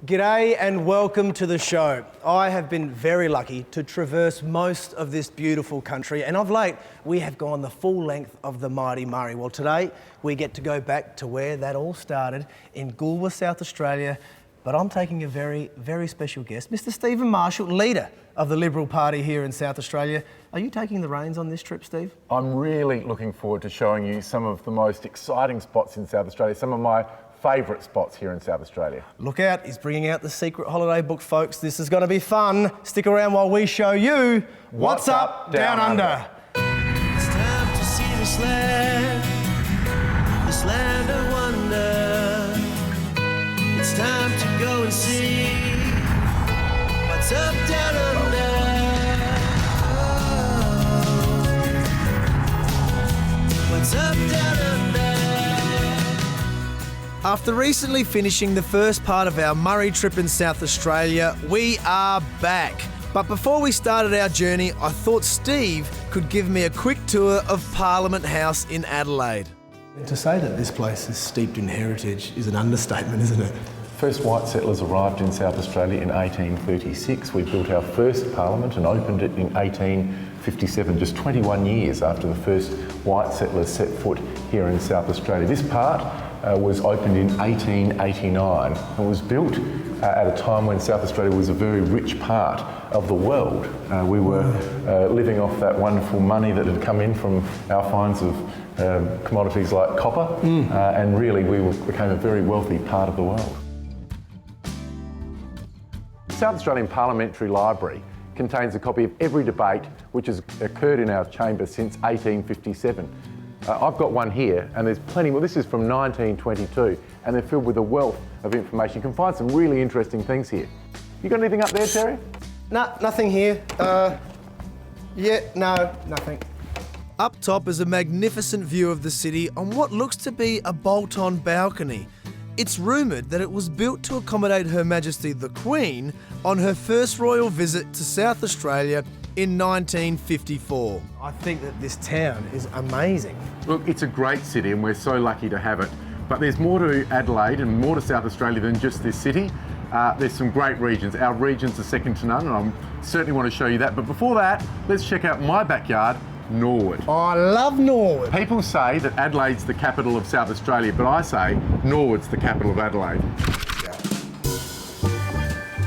G'day and welcome to the show. I have been very lucky to traverse most of this beautiful country, and of late we have gone the full length of the mighty Murray. Well, today we get to go back to where that all started in Goolwa, South Australia, but I'm taking a very, very special guest, Mr. Stephen Marshall, leader of the Liberal Party here in South Australia. Are you taking the reins on this trip, Steve? I'm really looking forward to showing you some of the most exciting spots in South Australia, some of my favourite spots here in South Australia. Look out, he's bringing out the secret holiday book, folks. This is going to be fun. Stick around while we show you what's up down under. It's time to see this land of wonder. It's time to go and see what's up down under. What's up down under? After recently finishing the first part of our Murray trip in South Australia, we are back. But before we started our journey, I thought Steve could give me a quick tour of Parliament House in Adelaide. To say that this place is steeped in heritage is an understatement, isn't it? First white settlers arrived in South Australia in 1836. We built our first parliament and opened it in 1857, just 21 years after the first white settlers set foot here in South Australia. This part was opened in 1889 and was built at a time when South Australia was a very rich part of the world. We were living off that wonderful money that had come in from our finds of commodities like copper, and really became a very wealthy part of the world. The South Australian Parliamentary Library contains a copy of every debate which has occurred in our chamber since 1857. I've got one here, and there's plenty more. This is from 1922, and they're filled with a wealth of information. You can find some really interesting things here. You got anything up there, Terry? No, nothing here. Nothing. Up top is a magnificent view of the city on what looks to be a bolt-on balcony. It's rumoured that it was built to accommodate Her Majesty the Queen on her first royal visit to South Australia in 1954. I think that this town is amazing. Look, it's a great city and we're so lucky to have it. But there's more to Adelaide and more to South Australia than just this city. There's some great regions. Our regions are second to none, and I certainly want to show you that. But before that, let's check out my backyard, Norwood. Oh, I love Norwood. People say that Adelaide's the capital of South Australia, but I say Norwood's the capital of Adelaide.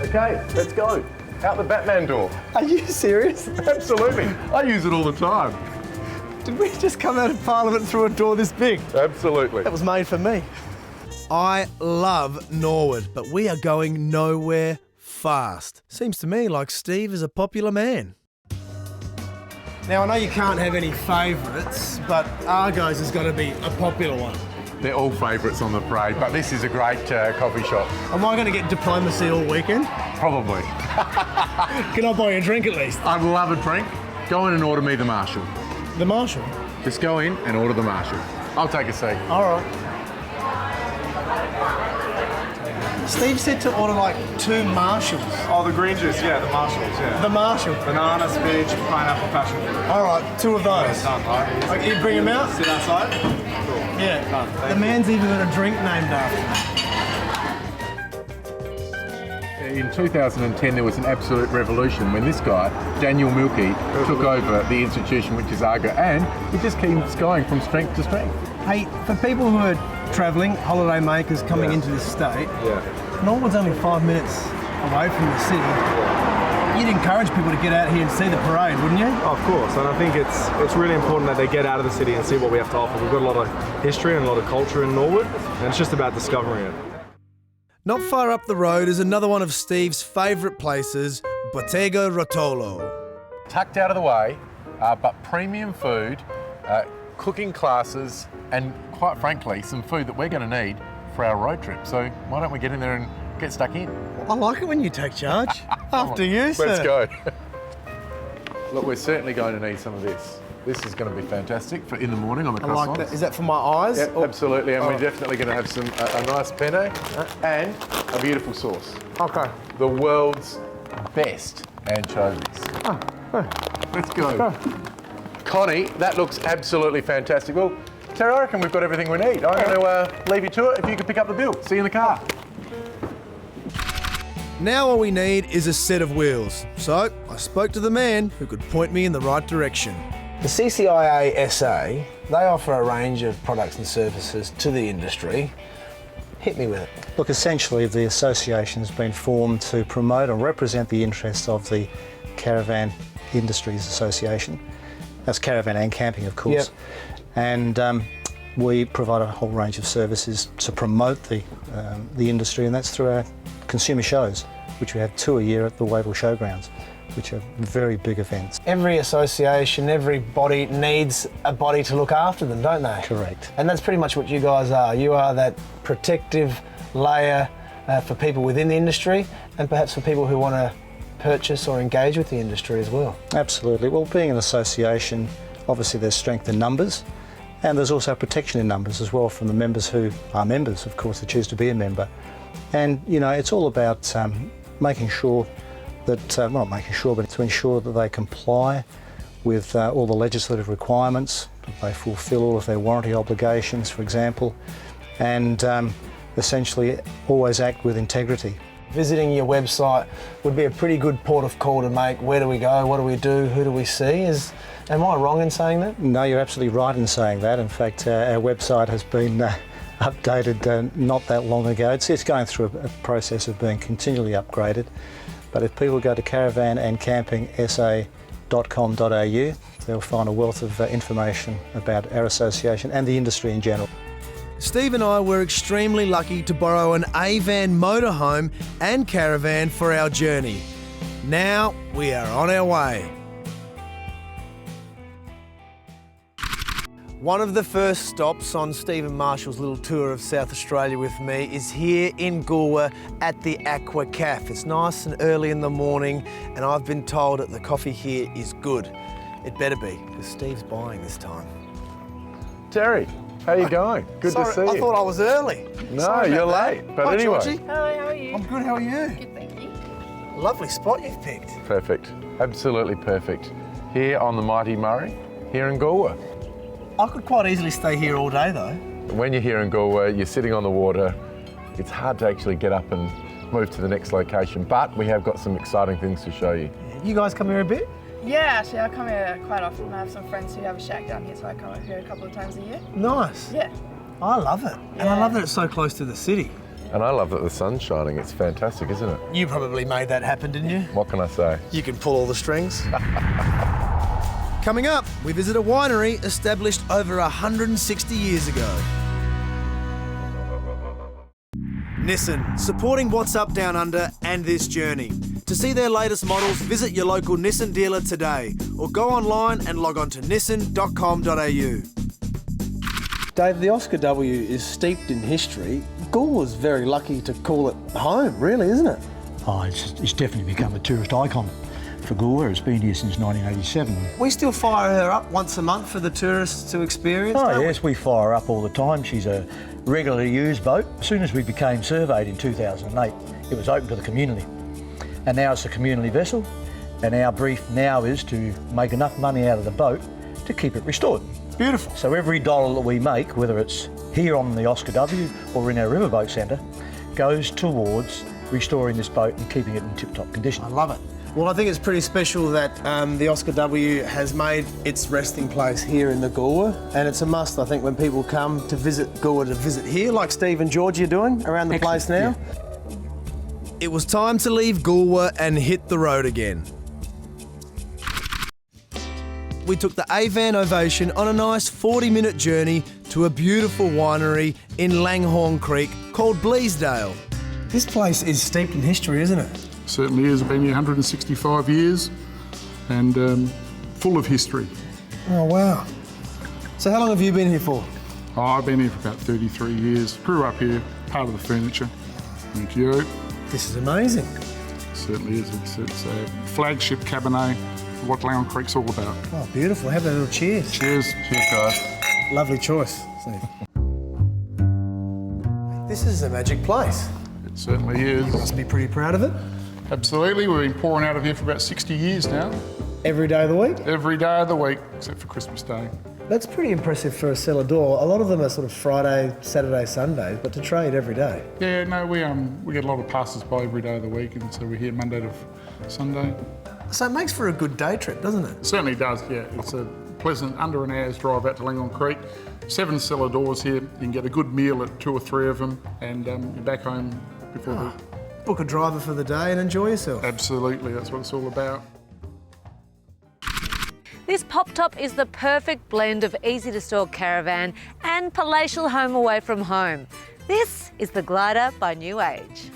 Okay, let's go. Out the Batman door. Are you serious? Absolutely. I use it all the time. Did we just come out of Parliament through a door this big? Absolutely. That was made for me. I love Norwood, but we are going nowhere fast. Seems to me like Steve is a popular man. Now, I know you can't have any favourites, but Argo's has got to be a popular one. They're all favourites on the parade, but this is a great coffee shop. Am I going to get diplomacy all weekend? Probably. Can I buy you a drink at least? I'd love a drink. Go in and order me the Marshall. The Marshall? Just go in and order the Marshall. I'll take a seat. All right. Steve said to order like 2 Marshalls. Oh, the green juice, yeah, the Marshalls, yeah. The Marshall. Banana, spinach, pineapple, passion fruit. All right, 2 of those. Done, right? Like, you bring them out? Sit outside? Cool. Yeah. Done. The man's even got a drink named after him. In 2010, there was an absolute revolution when this guy, Daniel Milkey, took over the institution, which is Argo, and it just keeps going from strength to strength. Hey, for people who are travelling, holiday makers coming into this state, Norwood's only 5 minutes away from the city. You'd encourage people to get out here and see the parade, wouldn't you? Oh, of course, and I think it's really important that they get out of the city and see what we have to offer. We've got a lot of history and a lot of culture in Norwood, and it's just about discovering it. Not far up the road is another one of Steve's favourite places, Bottega Rotolo. Tucked out of the way, but premium food, cooking classes, and quite frankly, some food that we're going to need for our road trip. So why don't we get in there and get stuck in? I like it when you take charge. After you, sir. Let's go. Look, we're certainly going to need some of this. This is going to be fantastic for in the morning on the croissants. I like that. Is that for my eyes? Yeah, absolutely. And we're definitely going to have some a nice penne and a beautiful sauce. Okay. The world's best anchovies. Let's go. Connie, that looks absolutely fantastic. Well, Terry, I reckon we've got everything we need. I'm going to leave you to it. If you could pick up the bill. See you in the car. Now all we need is a set of wheels. So I spoke to the man who could point me in the right direction. The CCIA SA, they offer a range of products and services to the industry. Hit me with it. Look, essentially the association has been formed to promote and represent the interests of the Caravan Industries Association. That's caravan and camping, of course. Yep. And we provide a whole range of services to promote the industry, and that's through our consumer shows, which we have 2 a year at the Wavell Showgrounds, which are very big events. Every association, every body needs a body to look after them, don't they? Correct. And that's pretty much what you guys are. You are that protective layer for people within the industry and perhaps for people who want to purchase or engage with the industry as well. Absolutely. Well, being an association, obviously there's strength in numbers, and there's also protection in numbers as well from the members who are members, of course, who choose to be a member. And, you know, it's all about making sure that, well, not making sure, but to ensure that they comply with all the legislative requirements, that they fulfil all of their warranty obligations, for example, and essentially always act with integrity. Visiting your website would be a pretty good port of call to make. Where do we go? What do we do? Who do we see? Am I wrong in saying that? No, you're absolutely right in saying that. In fact, our website has been updated not that long ago. It's going through a process of being continually upgraded. But if people go to caravanandcampingsa.com.au, they'll find a wealth of information about our association and the industry in general. Steve and I were extremely lucky to borrow an A-van motorhome and caravan for our journey. Now we are on our way. One of the first stops on Stephen Marshall's little tour of South Australia with me is here in Goolwa at the Aqua Caf. It's nice and early in the morning, and I've been told that the coffee here is good. It better be, because Steve's buying this time. Terry, how you going? Good to see you. I thought I was early. No, you're late. But Hi, anyway. Georgie. Hi, how are you? I'm good, how are you? Good, thank you. Lovely spot you've picked. Perfect. Absolutely perfect. Here on the mighty Murray, here in Goolwa. I could quite easily stay here all day though. When you're here in Goolwa, you're sitting on the water. It's hard to actually get up and move to the next location, but we have got some exciting things to show you. You guys come here a bit? Yeah, actually, I come here quite often. I have some friends who have a shack down here, so I come here a couple of times a year. Nice. Yeah. I love it. And I love that it's so close to the city. And I love that the sun's shining. It's fantastic, isn't it? You probably made that happen, didn't you? What can I say? You can pull all the strings. Coming up, we visit a winery established over 160 years ago. Nissan, supporting What's Up Down Under and this journey. To see their latest models, visit your local Nissan dealer today or go online and log on to nissan.com.au. Dave, the Oscar W is steeped in history. Goolwa's very lucky to call it home, really, isn't it? Oh, it's definitely become a tourist icon for Goolwa. It's been here since 1987. We still fire her up once a month for the tourists to experience, Oh don't we? yes, we fire her up all the time. She's a regularly used boat. As soon as we became surveyed in 2008, it was open to the community. And now it's a community vessel, and our brief now is to make enough money out of the boat to keep it restored. Beautiful. So every dollar that we make, whether it's here on the Oscar W or in our riverboat centre, goes towards restoring this boat and keeping it in tip-top condition. I love it. Well, I think it's pretty special that the Oscar W has made its resting place here in the Goolwa, and it's a must, I think, when people come to visit Goolwa to visit here, like Steve and George are doing around the place now. Yeah. It was time to leave Goolwa and hit the road again. We took the A-Van Ovation on a nice 40-minute journey to a beautiful winery in Langhorne Creek called Bleasdale. This place is steeped in history, isn't it? Certainly is. Been here 165 years and full of history. Oh, wow. So how long have you been here for? Oh, I've been here for about 33 years. Grew up here, part of the furniture. Thank you. This is amazing. Certainly is. It's a flagship Cabernet, what Langhorne Creek's all about. Oh, beautiful. Have a little cheers. Cheers. Cheers, guys. Lovely choice, Steve. This is a magic place. It certainly is. Must be pretty proud of it. Absolutely. We've been pouring out of here for about 60 years now. Every day of the week. Every day of the week, except for Christmas Day. That's pretty impressive for a cellar door. A lot of them are sort of Friday, Saturday, Sundays, but to trade every day. Yeah, no, we get a lot of passers-by every day of the week, and so we're here Monday to Sunday. So it makes for a good day trip, doesn't it? It certainly does, yeah. It's a pleasant under an hour's drive out to Langon Creek. 7 cellar doors here. You can get a good meal at 2 or 3 of them, and you're back home before the... Book a driver for the day and enjoy yourself. Absolutely, that's what it's all about. This pop-top is the perfect blend of easy-to-store caravan and palatial home away from home. This is the Glider by New Age.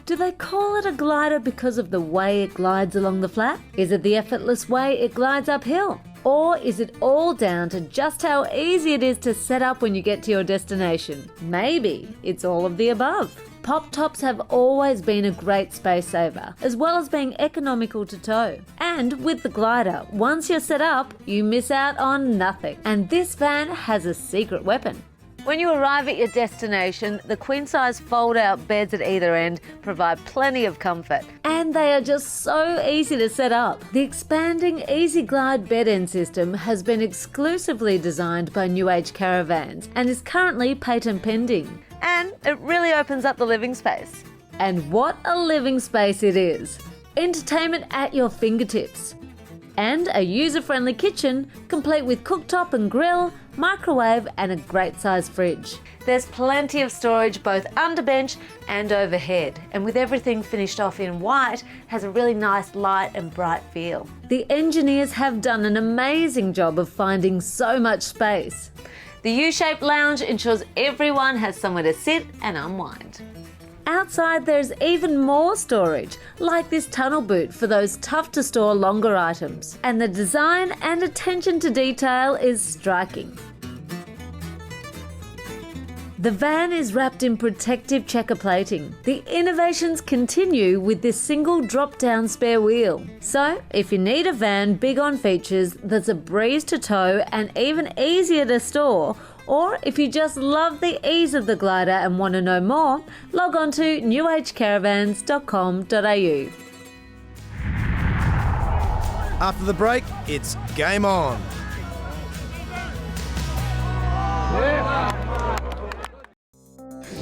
Do they call it a glider because of the way it glides along the flat? Is it the effortless way it glides uphill? Or is it all down to just how easy it is to set up when you get to your destination? Maybe it's all of the above. Pop-tops have always been a great space saver, as well as being economical to tow. And with the glider, once you're set up, you miss out on nothing. And this van has a secret weapon. When you arrive at your destination, the queen-size fold-out beds at either end provide plenty of comfort. And they are just so easy to set up. The expanding Easy Glide bed end system has been exclusively designed by New Age Caravans and is currently patent pending. And it really opens up the living space. And what a living space it is! Entertainment at your fingertips. And a user-friendly kitchen, complete with cooktop and grill, microwave and a great size fridge. There's plenty of storage both under bench and overhead, and with everything finished off in white, has a really nice light and bright feel. The engineers have done an amazing job of finding so much space. The U-shaped lounge ensures everyone has somewhere to sit and unwind. Outside there's even more storage, like this tunnel boot for those tough to store longer items. And the design and attention to detail is striking. The van is wrapped in protective checker plating. The innovations continue with this single drop-down spare wheel. So, if you need a van big on features that's a breeze to tow and even easier to store, or if you just love the ease of the glider and want to know more, log on to newagecaravans.com.au. After the break, it's game on.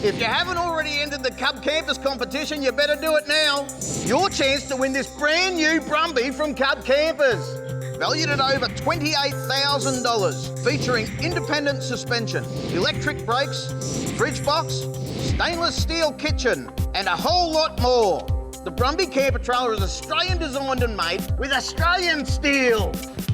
If you haven't already entered the Cub Campers competition, you better do it now. Your chance to win this brand new Brumby from Cub Campers. Valued at over $28,000, featuring independent suspension, electric brakes, fridge box, stainless steel kitchen, and a whole lot more. The Brumby camper trailer is Australian designed and made with Australian steel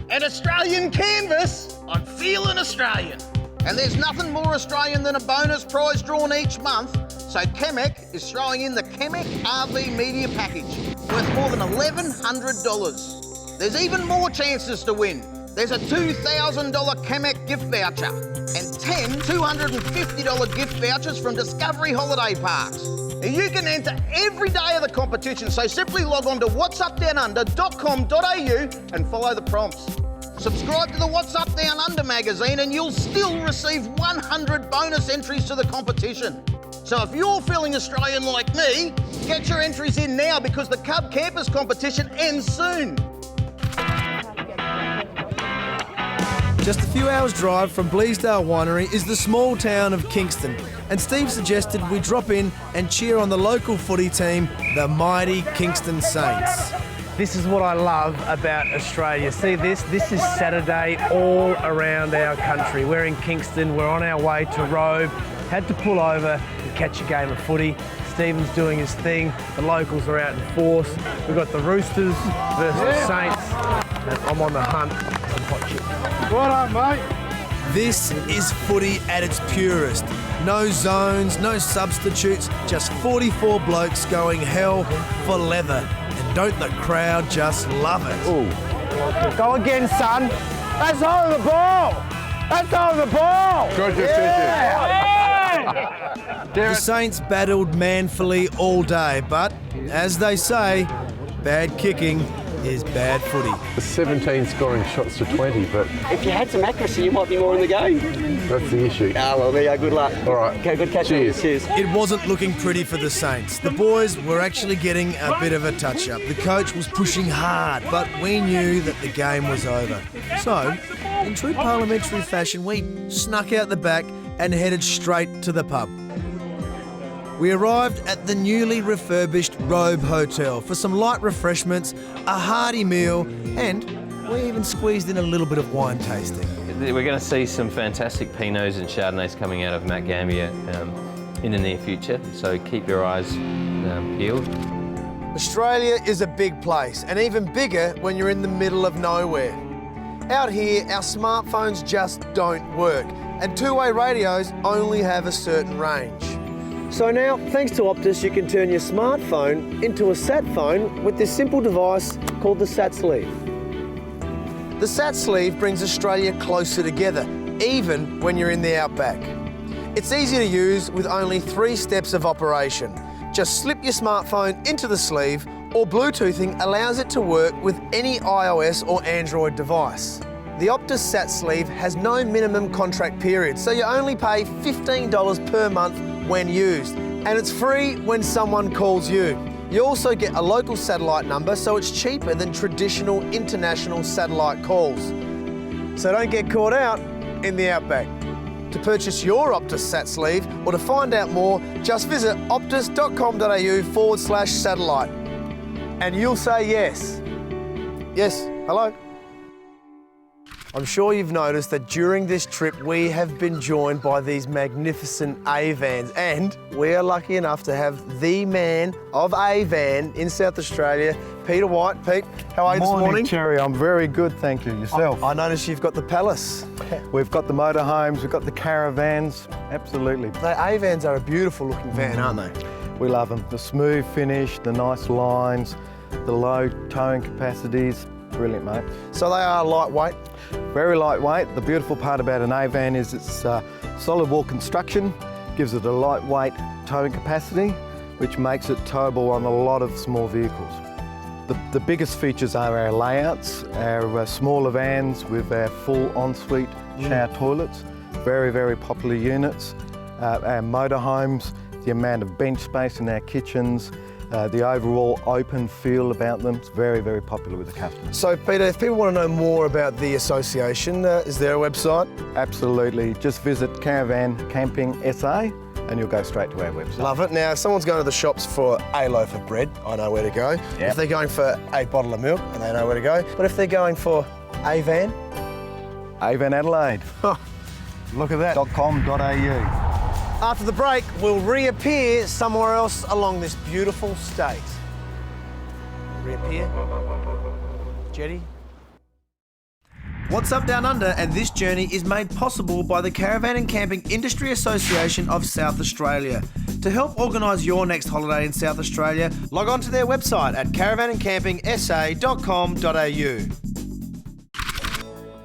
and Australian canvas. I'm feeling Australian. And there's nothing more Australian than a bonus prize drawn each month, so Chemec is throwing in the Chemec RV Media Package, worth more than $1,100. There's even more chances to win. There's a $2,000 Chemec gift voucher and 10 $250 gift vouchers from Discovery Holiday Parks. Now you can enter every day of the competition, so simply log on to whatsupdownunder.com.au and follow the prompts. Subscribe to the What's Up Down Under magazine and you'll still receive 100 bonus entries to the competition. So if you're feeling Australian like me, get your entries in now because the Cub Campers competition ends soon. Just a few hours' drive from Bleasdale Winery is the small town of Kingston, and Steve suggested we drop in and cheer on the local footy team, the mighty Kingston Saints. This is what I love about Australia. See this? This is Saturday all around our country. We're in Kingston, we're on our way to Robe, had to pull over and catch a game of footy. Stephen's doing his thing, the locals are out in force. We've got the Roosters versus the Saints, and I'm on the hunt for some hot chips. Right on, mate. This is footy at its purest. No zones, no substitutes, just 44 blokes going hell for leather. And don't the crowd just love it? Ooh. Go again, son. That's over the ball. That's over the ball. Good decision. The Saints battled manfully all day, but as they say, bad kicking is bad footy. 17 scoring shots to 20, but If you had some accuracy, you might be more in the game. that's the issue. Ah, well, there you go. Good luck. All right. Okay, good catch. Cheers. Cheers. It wasn't looking pretty for the Saints. The boys were actually getting a bit of a touch-up. The coach was pushing hard, but we knew that the game was over. So, In true parliamentary fashion, we snuck out the back and headed straight to the pub. We arrived at the newly refurbished Robe Hotel for some light refreshments, a hearty meal, and we even squeezed in a little bit of wine tasting. We're going to see some fantastic Pinots and Chardonnays coming out of Mount Gambier in the near future, so keep your eyes peeled. Australia is a big place, and even bigger when you're in the middle of nowhere. Out here, our smartphones just don't work, and two-way radios only have a certain range. So now, thanks to Optus, you can turn your smartphone into a sat phone with this simple device called the Sat Sleeve. The Sat Sleeve brings Australia closer together, even when you're in the outback. It's easy to use with only 3 steps of operation. Just slip your smartphone into the sleeve, or Bluetoothing allows it to work with any iOS or Android device. The Optus Sat Sleeve has no minimum contract period, so you only pay $15 per month when used, and it's free when someone calls you. You also get a local satellite number, so it's cheaper than traditional international satellite calls. So don't get caught out in the outback. To purchase your Optus Sat Sleeve or to find out more, just visit optus.com.au/satellite. And you'll say yes. Yes, hello. I'm sure you've noticed that during this trip we have been joined by these magnificent A-vans, and we are lucky enough to have the man of A-van in South Australia, Peter White. Pete, how are you this morning? Terry, I'm very good, thank you. Yourself? I noticed you've got the Palace. We've got the motorhomes, we've got the caravans, absolutely. The A-vans are a beautiful looking van, aren't they? We love them. The smooth finish, the nice lines, the low towing capacities. Brilliant, mate. So they are lightweight? Very lightweight. The beautiful part about an A-van is it's solid wall construction, gives it a lightweight towing capacity, which makes it towable on a lot of small vehicles. The biggest features are our layouts, our smaller vans with our full ensuite shower toilets, very, very popular units. Our motorhomes, the amount of bench space in our kitchens, the overall open feel about them, it's very, very popular with the customers. So Peter, if people want to know more about the association, is there a website? Absolutely, just visit Caravan Camping SA and you'll go straight to our website. Love it. Now, if someone's going to the shops for a loaf of bread, I know where to go. Yep. If they're going for a bottle of milk, and they know where to go. But if they're going for a van? A-van Adelaide. Look at that. .com.au. After the break, we'll reappear somewhere else along this beautiful state. Reappear. Jetty. What's Up Down Under, and this journey is made possible by the Caravan and Camping Industry Association of South Australia. To help organise your next holiday in South Australia, log on to their website at caravanandcampingsa.com.au.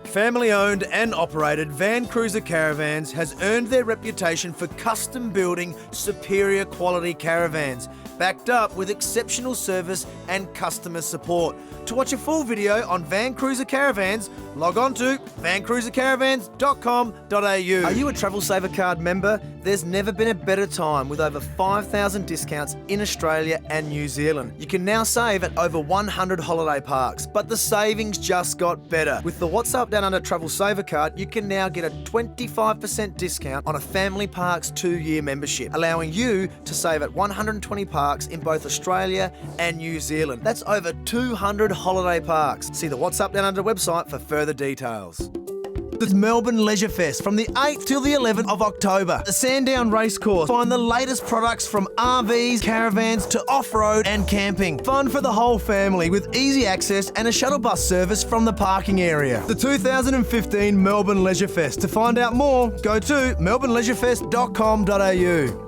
Family-owned and operated Van Cruiser Caravans has earned their reputation for custom building superior quality caravans, backed up with exceptional service and customer support. To watch a full video on Van Cruiser Caravans, log on to vancruisercaravans.com.au. Are you a Travel Saver Card member? There's never been a better time with over 5,000 discounts in Australia and New Zealand. You can now save at over 100 holiday parks, but the savings just got better. With the What's Up Down Under Travel Saver Card, you can now get a 25% discount on a Family Parks 2-year membership, allowing you to save at 120 parks in both Australia and New Zealand. That's over 200 holiday parks. See the What's Up Down Under website for further details. It's Melbourne Leisure Fest from the 8th till the 11th of October. The Sandown Racecourse. Find the latest products from RVs, caravans to off-road and camping. Fun for the whole family with easy access and a shuttle bus service from the parking area. The 2015 Melbourne Leisure Fest. To find out more, go to melbourneleisureFest.com.au.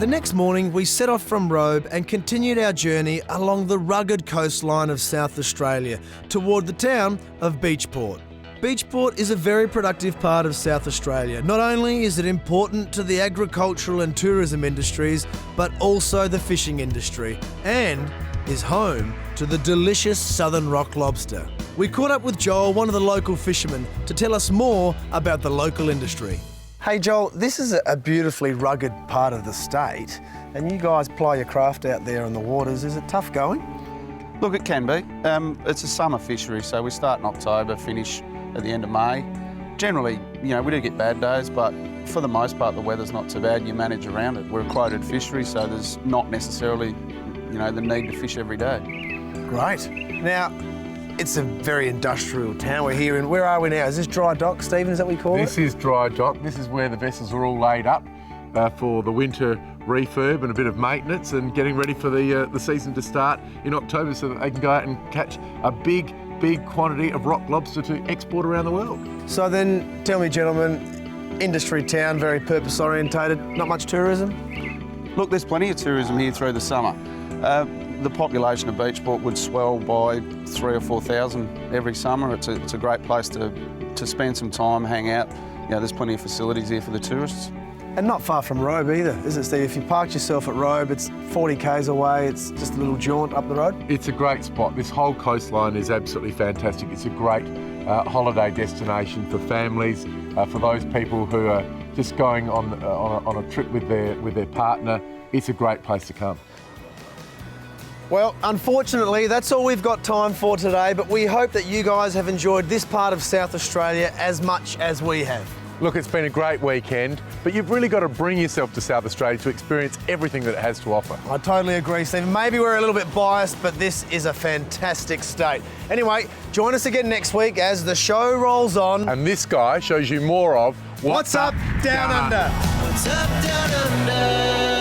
The next morning, we set off from Robe and continued our journey along the rugged coastline of South Australia toward the town of Beachport. Beachport is a very productive part of South Australia. Not only is it important to the agricultural and tourism industries, but also the fishing industry, and is home to the delicious southern rock lobster. We caught up with Joel, one of the local fishermen, to tell us more about the local industry. Hey Joel, this is a beautifully rugged part of the state, and you guys ply your craft out there on the waters. Is it tough going? Look, it can be. It's a summer fishery, so we start in October, finish at the end of May. Generally, you know, we do get bad days, but for the most part, the weather's not too bad. You manage around it. We're a quoted fishery, so there's not necessarily, you know, the need to fish every day. Great. Now, it's a very industrial town we're here in. Where are we now? Is this dry dock, Stephen? Is that what we call it? This is dry dock. This is where the vessels are all laid up for the winter refurb and a bit of maintenance and getting ready for the season to start in October so that they can go out and catch a big quantity of rock lobster to export around the world. So then, tell me, gentlemen, industry town, very purpose orientated, not much tourism? Look, there's plenty of tourism here through the summer. The population of Beachport would swell by 3,000 or 4,000 every summer. It's a great place to spend some time, hang out. You know, there's plenty of facilities here for the tourists. And not far from Robe either, is it, Steve? If you parked yourself at Robe, it's 40 k's away, it's just a little jaunt up the road. It's a great spot. This whole coastline is absolutely fantastic. It's a great holiday destination for families, for those people who are just going on a trip with their partner. It's a great place to come. Well, unfortunately, that's all we've got time for today, but we hope that you guys have enjoyed this part of South Australia as much as we have. Look, it's been a great weekend, but you've really got to bring yourself to South Australia to experience everything that it has to offer. I totally agree, Stephen. Maybe we're a little bit biased, but this is a fantastic state. Anyway, join us again next week as the show rolls on. And this guy shows you more of What's Up Down Under. What's up down under?